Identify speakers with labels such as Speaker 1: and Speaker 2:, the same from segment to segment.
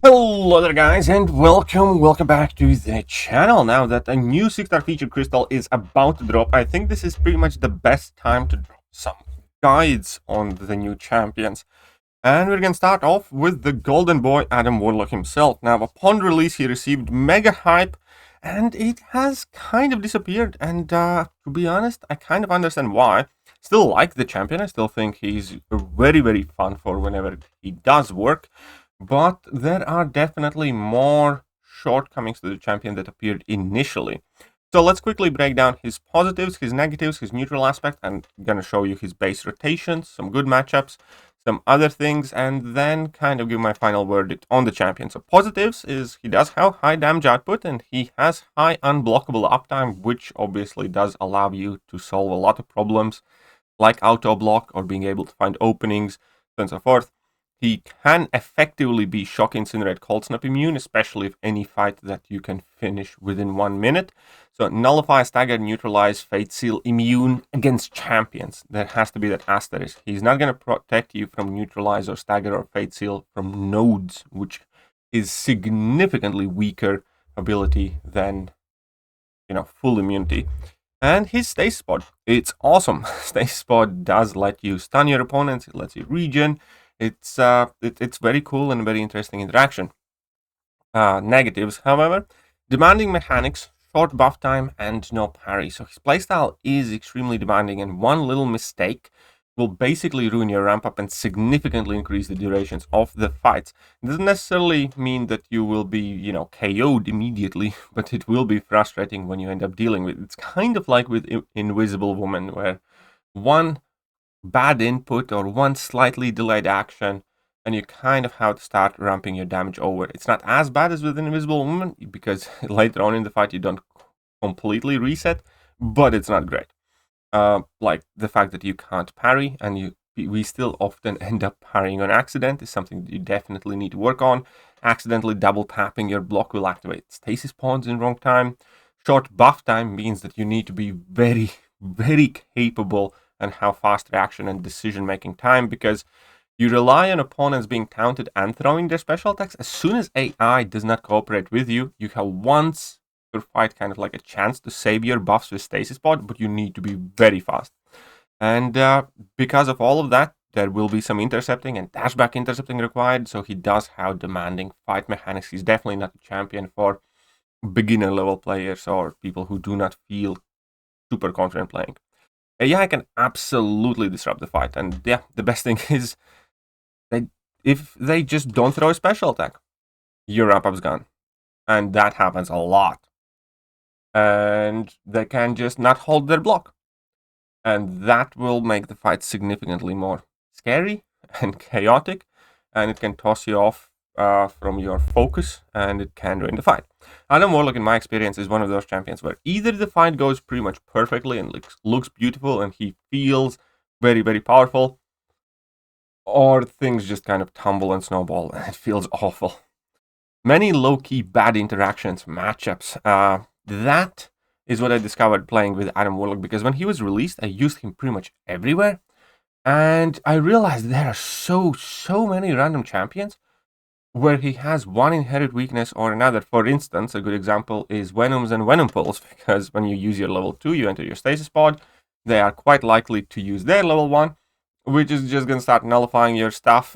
Speaker 1: Hello there guys and welcome back to the channel. Now that a new 6-star featured crystal is about to drop, I think this is pretty much the best time to drop some guides on the new champions. And we're gonna start off with the golden boy Adam Warlock himself. Now upon release he received mega hype and it has kind of disappeared, and to be honest I kind of understand why. Still like the champion, I still think he's very fun for whenever he does work. But there are definitely more shortcomings to the champion that appeared initially. So let's quickly break down his positives, his negatives, his neutral aspect. I'm going to show you his base rotations, some good matchups, some other things, and then kind of give my final verdict on the champion. So positives is he does have high damage output and he has high unblockable uptime, which obviously does allow you to solve a lot of problems like auto block or being able to find openings, so on and so forth. He can effectively be Shock, Incinerate, Cold Snap immune, especially if any fight that you can finish within 1 minute. So Nullify, Stagger, Neutralize, Fate Seal immune against champions. There has to be that asterisk. He's not going to protect you from Neutralize or Stagger or Fate Seal from nodes, which is significantly weaker ability than, full immunity. And his Stasis Pod, it's awesome. Stasis Pod does let you stun your opponents, it lets you regen. It's very cool and very interesting interaction. Negatives, however, demanding mechanics, short buff time, and no parry. So his playstyle is extremely demanding, and one little mistake will basically ruin your ramp up and significantly increase the durations of the fights. It doesn't necessarily mean that you will be, KO'd immediately, but it will be frustrating when you end up dealing with it. It's kind of like with Invisible Woman, where one bad input or one slightly delayed action and you kind of have to start ramping your damage over. It's not as bad as with an Invisible Woman because later on in the fight you don't completely reset, but it's not great. Like the fact that you can't parry and we still often end up parrying on accident is something that you definitely need to work on. Accidentally double tapping your block will activate stasis pods in wrong time. Short buff time means that you need to be very capable and have fast reaction and decision-making time, because you rely on opponents being taunted and throwing their special attacks. As soon as AI does not cooperate with you, you have once per fight kind of like a chance to save your buffs with Stasis Pod, but you need to be very fast. And because of all of that, there will be some intercepting and dashback intercepting required, so he does have demanding fight mechanics. He's definitely not a champion for beginner level players or people who do not feel super confident playing. AI can absolutely disrupt the fight, and yeah, the best thing is if they just don't throw a special attack, your ramp up's gone, and that happens a lot. And they can just not hold their block, and that will make the fight significantly more scary and chaotic, and it can toss you off from your focus, and it can ruin the fight. Adam Warlock, in my experience, is one of those champions where either the fight goes pretty much perfectly and looks beautiful and he feels very powerful, or things just kind of tumble and snowball and it feels awful. Many low-key bad interactions, matchups. That is what I discovered playing with Adam Warlock, because when he was released, I used him pretty much everywhere, and I realized there are so many random champions where he has one inherent weakness or another. For instance, a good example is Venoms and Venom Pulse, because when you use your level 2, you enter your Stasis Pod, they are quite likely to use their level 1, which is just going to start nullifying your stuff,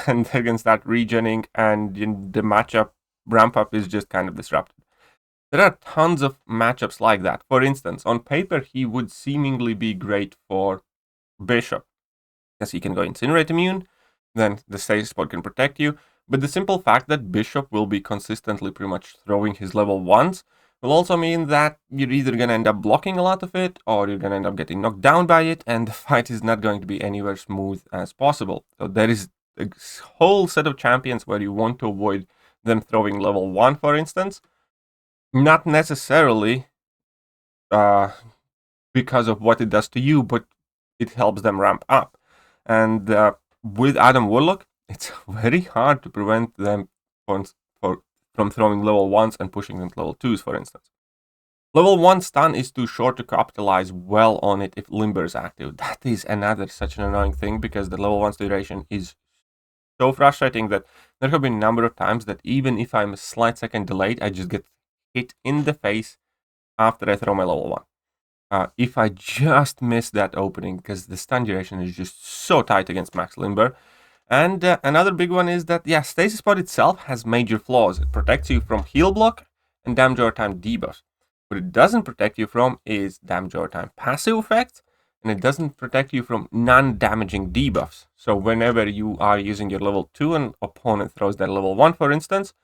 Speaker 1: and they're going to start regenning, and the matchup ramp-up is just kind of disrupted. There are tons of matchups like that. For instance, on paper, he would seemingly be great for Bishop, because he can go Incinerate immune, then the Stasis Pod can protect you. But the simple fact that Bishop will be consistently pretty much throwing his level 1s will also mean that you're either going to end up blocking a lot of it, or you're going to end up getting knocked down by it, and the fight is not going to be anywhere smooth as possible. So there is a whole set of champions where you want to avoid them throwing level 1, for instance. Not necessarily because of what it does to you, but it helps them ramp up. And with Adam Warlock, it's very hard to prevent them from throwing level 1s and pushing them to level 2s, for instance. Level 1 stun is too short to capitalize well on it if Limber is active. That is another such an annoying thing, because the level 1's duration is so frustrating that there have been a number of times that even if I'm a slight second delayed, I just get hit in the face after I throw my level 1. If I just miss that opening, because the stun duration is just so tight against Max Limber. And another big one is that, yeah, Stasis Pod itself has major flaws. It protects you from heal block and damage over time debuffs. What it doesn't protect you from is damage over time passive effects, and it doesn't protect you from non-damaging debuffs. So whenever you are using your level 2 and opponent throws their level 1, for instance,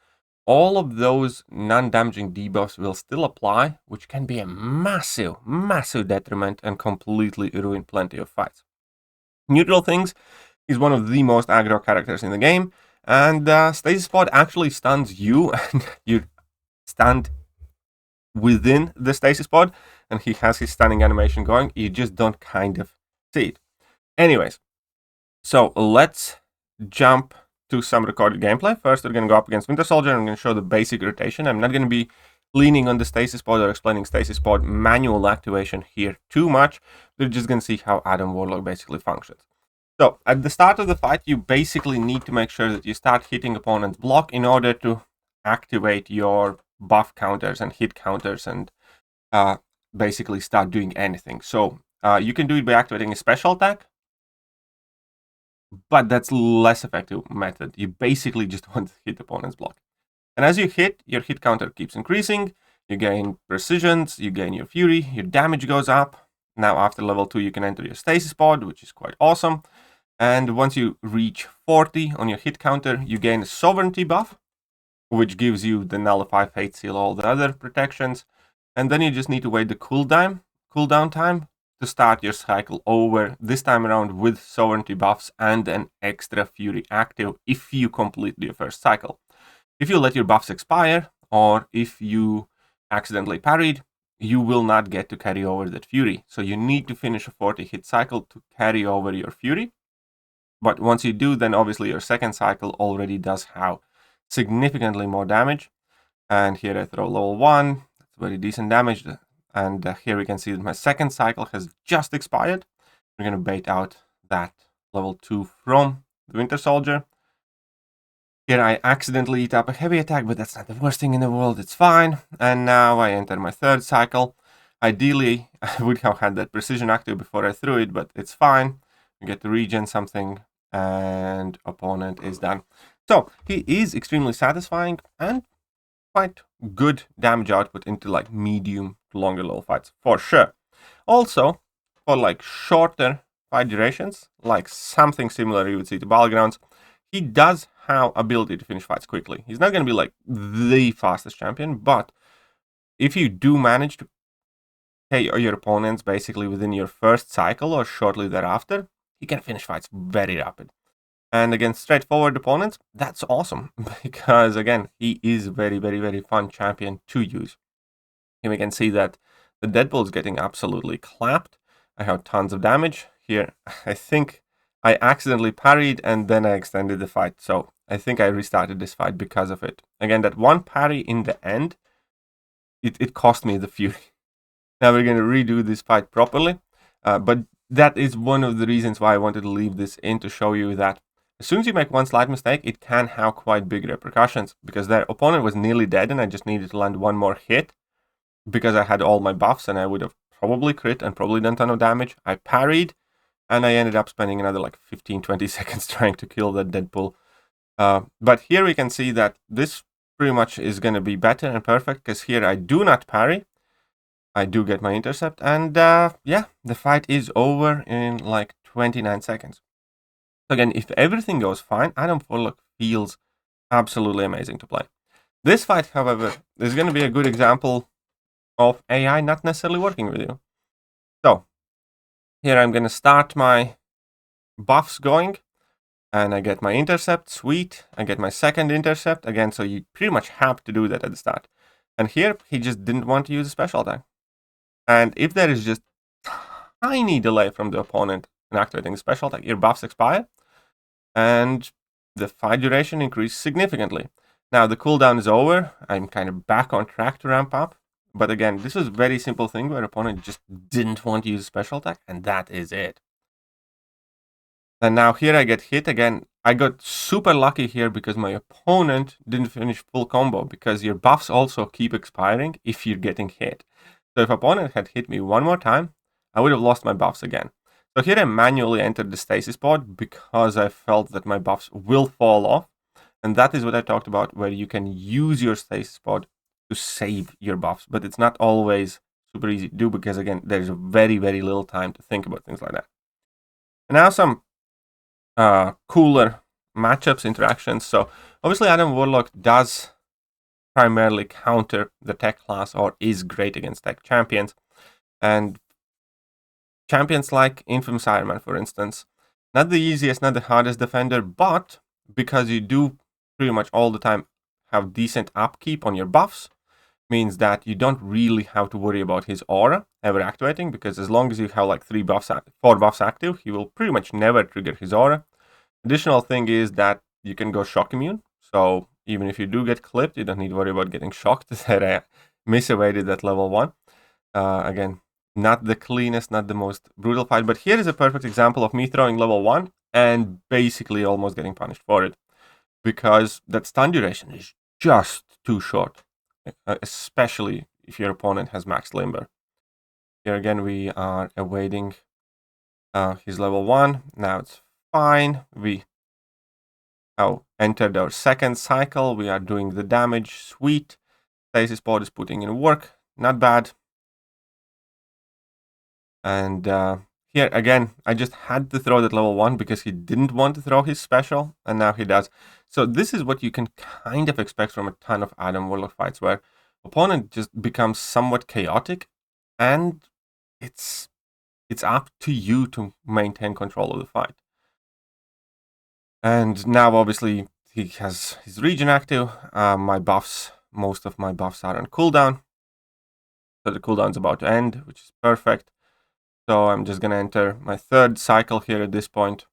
Speaker 1: all of those non-damaging debuffs will still apply, which can be a massive, massive detriment and completely ruin plenty of fights. Neutral Things is one of the most aggro characters in the game, and Stasis Pod actually stuns you, and you stand within the Stasis Pod, and he has his stunning animation going. You just don't kind of see it. Anyways, so let's jump to some recorded gameplay. First, we're going to go up against Winter Soldier. I'm going to show the basic rotation. I'm not going to be leaning on the Stasis Pod or explaining Stasis Pod manual activation here too much. We're just going to see how Adam Warlock basically functions. So, at the start of the fight, you basically need to make sure that you start hitting opponent's block in order to activate your buff counters and hit counters and basically start doing anything. So, you can do it by activating a special attack, but that's less effective method. You basically just want to hit opponent's block. And as you hit, your hit counter keeps increasing. You gain precisions, you gain your fury, your damage goes up. Now after level 2, you can enter your Stasis Pod, which is quite awesome. And once you reach 40 on your hit counter, you gain a sovereignty buff, which gives you the Nullify, Fate Seal, all the other protections. And then you just need to wait the cooldown time to start your cycle over, this time around with sovereignty buffs and an extra fury active if you complete your first cycle. If you let your buffs expire, or if you accidentally parried, you will not get to carry over that fury. So you need to finish a 40 hit cycle to carry over your fury. But once you do, then obviously your second cycle already does have significantly more damage. And here I throw level 1, that's very decent damage. And here we can see that my second cycle has just expired. We're going to bait out that level 2 from the Winter Soldier. Here I accidentally eat up a heavy attack, but that's not the worst thing in the world, it's fine. And now I enter my third cycle. Ideally, I would have had that precision active before I threw it, but it's fine. You get to regen something, and opponent is done. So, he is extremely satisfying and quite good damage output into like medium to longer level fights, for sure. Also, for like shorter fight durations, like something similar you would see to Battlegrounds, he does have ability to finish fights quickly. He's not going to be like the fastest champion, but if you do manage to KO your opponents basically within your first cycle or shortly thereafter, he can finish fights very rapid. And against straightforward opponents, that's awesome, because again, he is very, very, very fun champion to use. Here we can see that the Deadpool is getting absolutely clapped. I have tons of damage. Here, I think I accidentally parried and then I extended the fight. So I think I restarted this fight because of it. Again, that one parry in the end, it cost me the fury. Now we're going to redo this fight properly. But that is one of the reasons why I wanted to leave this in, to show you that as soon as you make one slight mistake, it can have quite big repercussions, because their opponent was nearly dead and I just needed to land one more hit because I had all my buffs and I would have probably crit and probably done a ton of damage. I parried and I ended up spending another like 15-20 seconds trying to kill that Deadpool. But here we can see that this pretty much is going to be better and perfect, because here I do not parry. I do get my intercept, and yeah, the fight is over in like 29 seconds. Again, if everything goes fine, Adam Warlock feels absolutely amazing to play. This fight, however, is going to be a good example of AI not necessarily working with you. So, here I'm going to start my buffs going, and I get my intercept, sweet. I get my second intercept, again, so you pretty much have to do that at the start. And here, he just didn't want to use a special attack. And if there is just tiny delay from the opponent in activating the special attack, your buffs expire, and the fight duration increases significantly. Now, the cooldown is over. I'm kind of back on track to ramp up. But again, this was a very simple thing where opponent just didn't want to use a special attack, and that is it. And now here I get hit again. I got super lucky here because my opponent didn't finish full combo, because your buffs also keep expiring if you're getting hit. So if opponent had hit me one more time, I would have lost my buffs again. So here I manually entered the stasis pod because I felt that my buffs will fall off. And that is what I talked about, where you can use your stasis pod to save your buffs. But it's not always super easy to do because, again, there's very, very little time to think about things like that. And now some cooler matchups, interactions. So obviously Adam Warlock does primarily counter the tech class, or is great against tech champions. And champions like Infamous Iron Man, for instance, not the easiest, not the hardest defender, but because you do pretty much all the time have decent upkeep on your buffs, means that you don't really have to worry about his aura ever activating, because as long as you have like 4 buffs active, he will pretty much never trigger his aura. Additional thing is that you can go shock immune, so even if you do get clipped, you don't need to worry about getting shocked. That I misevaded at level 1. Again, not the cleanest, not the most brutal fight, but here is a perfect example of me throwing level 1 and basically almost getting punished for it, because that stun duration is just too short, especially if your opponent has max limber. Here again, we are awaiting his level 1. Now it's fine. We entered our second cycle. We are doing the damage. Sweet. Stasis pod is putting in work. Not bad. And here again, I just had to throw that level 1 because he didn't want to throw his special, and now he does. So this is what you can kind of expect from a ton of Adam Warlock fights, where opponent just becomes somewhat chaotic, and it's up to you to maintain control of the fight. And now obviously he has his regen active. Most of my buffs are on cooldown, so the cooldown's about to end, which is perfect. So I'm just gonna enter my third cycle here at this point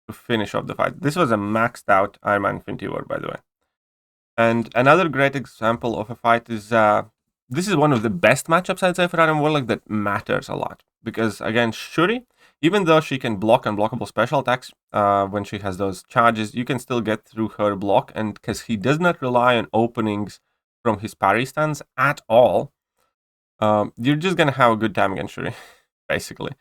Speaker 1: to finish off the fight. This was a maxed out Iron Man Infinity War, by the way. And another great example of a fight is this is one of the best matchups, I'd say, for Adam Warlock that matters a lot. Because again, Shuri, even though she can block unblockable special attacks when she has those charges, you can still get through her block. And because he does not rely on openings from his parry stance at all, you're just gonna have a good time against Shuri, basically.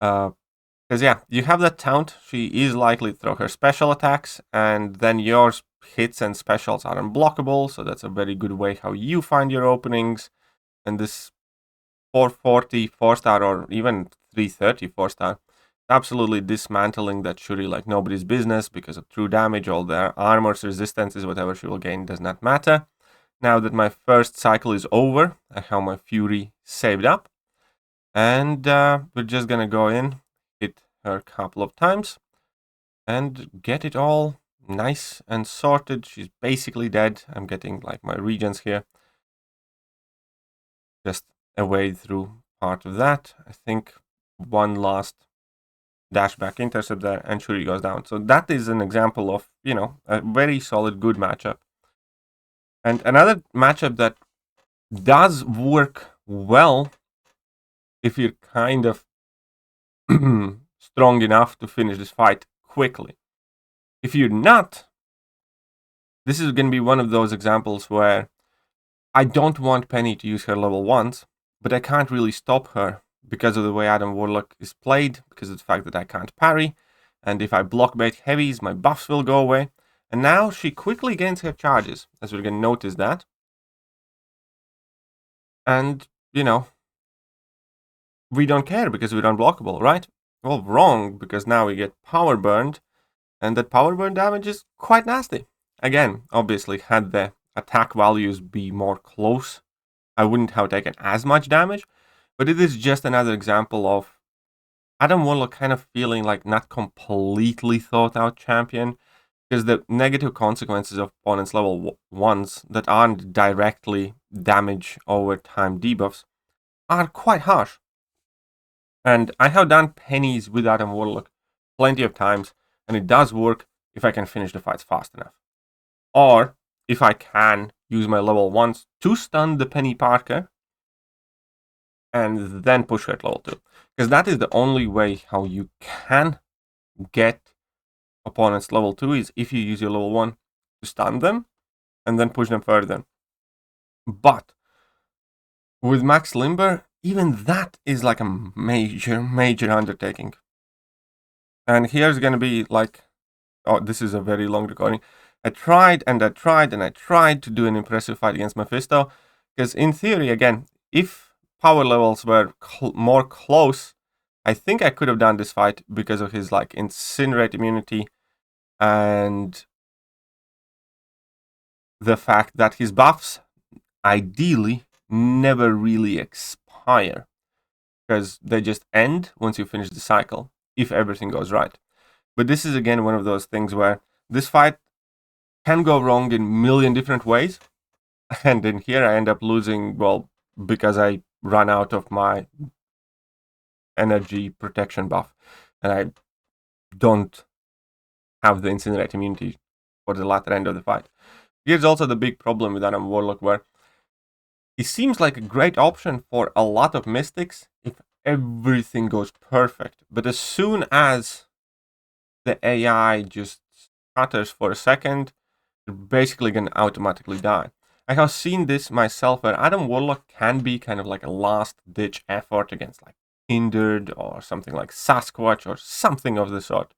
Speaker 1: Because yeah, you have that taunt, she is likely to throw her special attacks, and then yours hits and specials are unblockable, so that's a very good way how you find your openings. And this 440 4-star or even 330 4-star, absolutely dismantling that Shuri like nobody's business because of true damage. All their armor's resistances, whatever she will gain, does not matter. Now that my first cycle is over, I have my Fury saved up, and we're just gonna go in, hit her a couple of times, and get it all nice and sorted. She's basically dead. I'm getting like my regens here. Just a way through part of that. I think one last dash back intercept there, and Shuri goes down. So that is an example of, a very solid, good matchup. And another matchup that does work well if you're kind of strong enough to finish this fight quickly. If you're not, this is going to be one of those examples where I don't want Penny to use her level 1s, but I can't really stop her because of the way Adam Warlock is played, because of the fact that I can't parry, and if I block bait heavies, my buffs will go away. And now she quickly gains her charges, as we're going to notice that. And, we don't care because we're unblockable, right? Well, wrong, because now we get power burned, and that power burn damage is quite nasty. Again, obviously, had the attack values be more close, I wouldn't have taken as much damage, but it is just another example of Adam Warlock kind of feeling like not completely thought out champion, because the negative consequences of opponents level 1s that aren't directly damage over time debuffs are quite harsh. And I have done pennies with Adam Warlock plenty of times, and it does work if I can finish the fights fast enough. Or if I can use my level 1s to stun the Penny Parker and then push her at level 2. Because that is the only way how you can get opponent's level 2 is if you use your level 1 to stun them and then push them further. But with max limber, even that is like a major undertaking. And here's gonna be like, oh, this is a very long recording. I tried to do an impressive fight against Mephisto, because in theory, again, if power levels were more close, I think I could have done this fight because of his like incinerate immunity and the fact that his buffs ideally never really expire, because they just end once you finish the cycle, if everything goes right. But this is again one of those things where this fight can go wrong in a million different ways, and in here I end up losing, well, because I run out of my energy protection buff, and I don't have the incinerate immunity for the latter end of the fight. Here's also the big problem with Adam Warlock, where he seems like a great option for a lot of mystics if everything goes perfect. But as soon as the AI just stutters for a second, you're basically going to automatically die. I have seen this myself, where Adam Warlock can be kind of like a last-ditch effort against like Hindered or something like Sasquatch or something of the sort.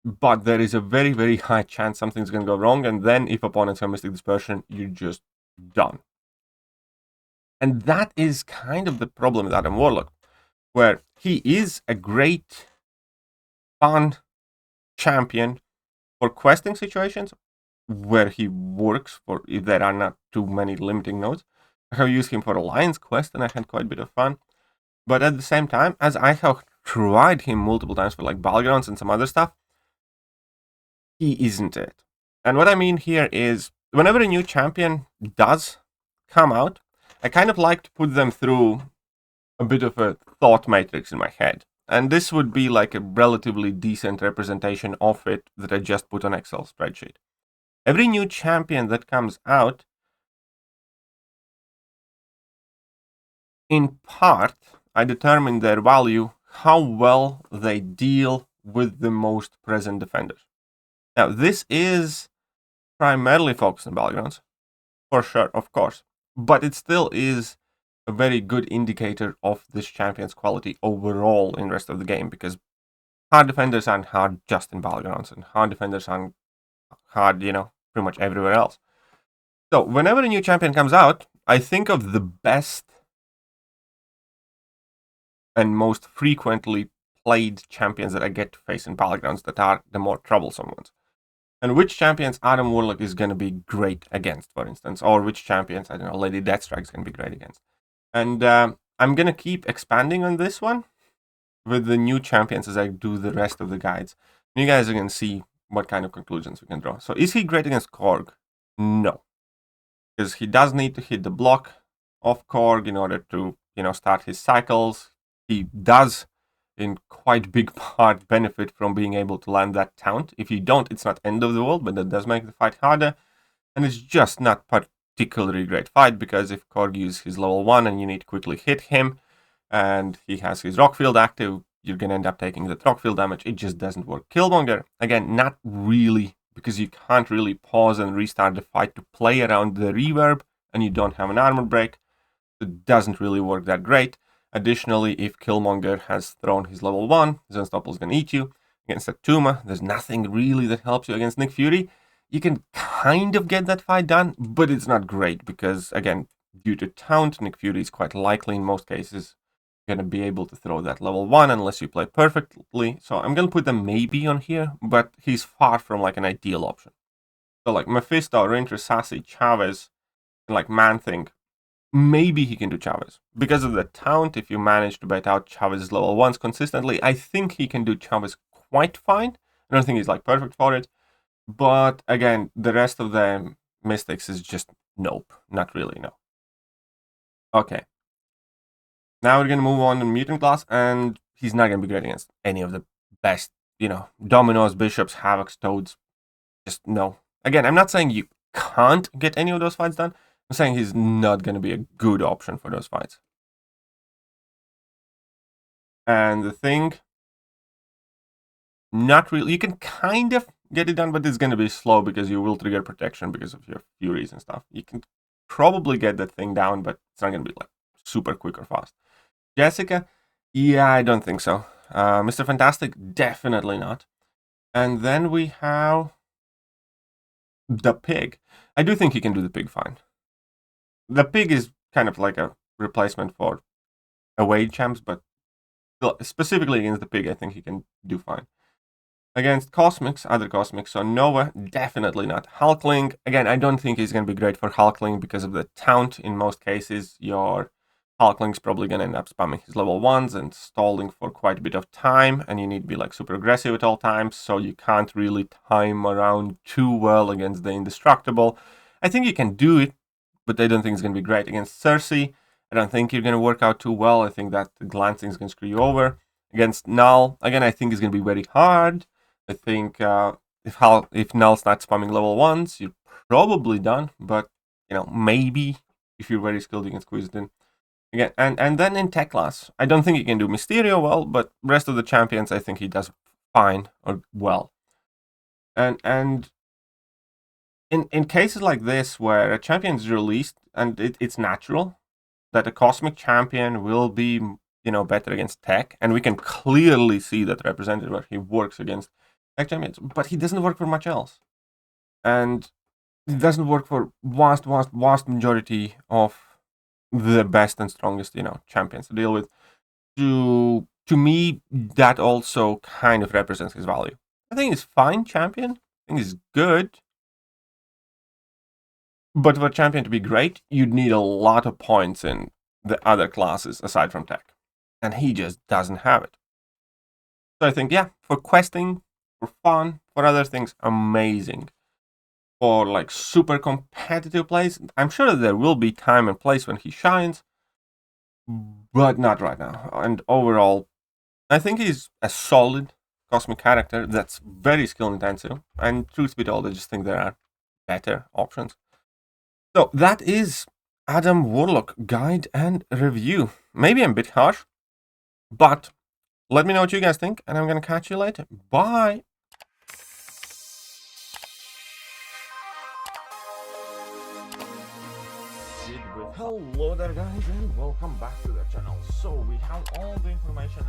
Speaker 1: But there is a very high chance something's going to go wrong, and then if opponents have Mystic Dispersion, you're just done. And that is kind of the problem with Adam Warlock, where he is a great, fun champion for questing situations, where he works for if there are not too many limiting nodes. I have used him for Alliance quest, and I had quite a bit of fun. But at the same time, as I have tried him multiple times for like Battlegrounds and some other stuff, he isn't it. And what I mean here is, whenever a new champion does come out, I kind of like to put them through a bit of a thought matrix in my head. And this would be like a relatively decent representation of it that I just put on Excel spreadsheet. Every new champion that comes out, in part, I determine their value, how well they deal with the most present defenders. Now, this is primarily focused on Battlegrounds, for sure, of course, but it still is a very good indicator of this champion's quality overall in the rest of the game, because hard defenders aren't hard just in Battlegrounds, and hard defenders aren't hard, pretty much everywhere else. So whenever a new champion comes out, I think of the best and most frequently played champions that I get to face in Battlegrounds that are the more troublesome ones. And which champions Adam Warlock is going to be great against, for instance, or which champions, I don't know, Lady Deathstrike is going to be great against. And I'm going to keep expanding on this one with the new champions as I do the rest of the guides. And you guys are going to see what kind of conclusions we can draw. So is he great against Korg? No. Because he does need to hit the block of Korg in order to, start his cycles. He does, in quite big part, benefit from being able to land that taunt. If you don't, it's not end of the world, but that does make the fight harder. And it's just not particularly great fight, because if Korg uses his level 1 and you need to quickly hit him, and he has his rock field active, you're going to end up taking the rock field damage. It just doesn't work. Killmonger, again, not really, because you can't really pause and restart the fight to play around the reverb, and you don't have an armor break. It doesn't really work that great. Additionally, if Killmonger has thrown his level 1, his Unstoppable is going to eat you. Against Atuma, there's nothing really that helps you. Against Nick Fury, you can kind of get that fight done, but it's not great, because, again, due to taunt, Nick Fury is quite likely in most cases going to be able to throw that level 1 unless you play perfectly. So I'm going to put them maybe on here, but he's far from like an ideal option. So like Mephisto, Rintrah, Sassy, Chavez, and like Man-Thing, maybe he can do Chavez. Because of the taunt, if you manage to bait out Chavez's level 1s consistently, I think he can do Chavez quite fine. I don't think he's like perfect for it. But again, the rest of the Mystics is just nope. Not really, no. Okay. Now we're going to move on to Mutant class, and he's not going to be great against any of the best, Dominos, Bishops, Havocs, Toads. Just no. Again, I'm not saying you can't get any of those fights done. I'm saying he's not going to be a good option for those fights. And the thing Not really. You can kind of get it done, but it's going to be slow because you will trigger protection because of your Furies and stuff. You can probably get that thing down, but it's not going to be like super quick or fast. Jessica, yeah, I don't think so. Mr. Fantastic, definitely not. And then we have the Pig. I do think he can do the Pig fine. The Pig is kind of like a replacement for away champs, but specifically against the Pig, I think he can do fine. Against Cosmics, other Cosmics, so Nova, definitely not. Hulkling, again, I don't think he's going to be great for Hulkling because of the taunt. In most cases, your Hulkling's probably going to end up spamming his level 1s and stalling for quite a bit of time, and you need to be like super aggressive at all times, so you can't really time around too well against the Indestructible. I think you can do it, but I don't think it's going to be great. Against Cersei, I don't think you're going to work out too well. I think that the glancing is going to screw you over. Against Null, again, I think it's going to be very hard. I think if Null's not spamming level 1s, you're probably done. But, maybe if you're very skilled, you can squeeze it in. Again, and then in tech class, I don't think he can do Mysterio well, but rest of the champions, I think he does fine or well. And in cases like this, where a champion is released, and it's natural that a Cosmic champion will be, better against tech, and we can clearly see that represented where he works against tech champions, but he doesn't work for much else. And it doesn't work for vast majority of the best and strongest, champions to deal with. To me, that also kind of represents his value. I think he's fine champion. I think he's good. But for a champion to be great, you'd need a lot of points in the other classes aside from tech. And he just doesn't have it. So I think, yeah, for questing, for fun, for other things, amazing. For like super competitive plays, I'm sure that there will be time and place when he shines, but not right now. And overall, I think he's a solid Cosmic character that's very skill intensive. And truth be told, I just think there are better options. So that is Adam Warlock guide and review. Maybe I'm a bit harsh, but let me know what you guys think, and I'm gonna catch you later. Bye! Hello there guys, and welcome back to the channel. So we have all the information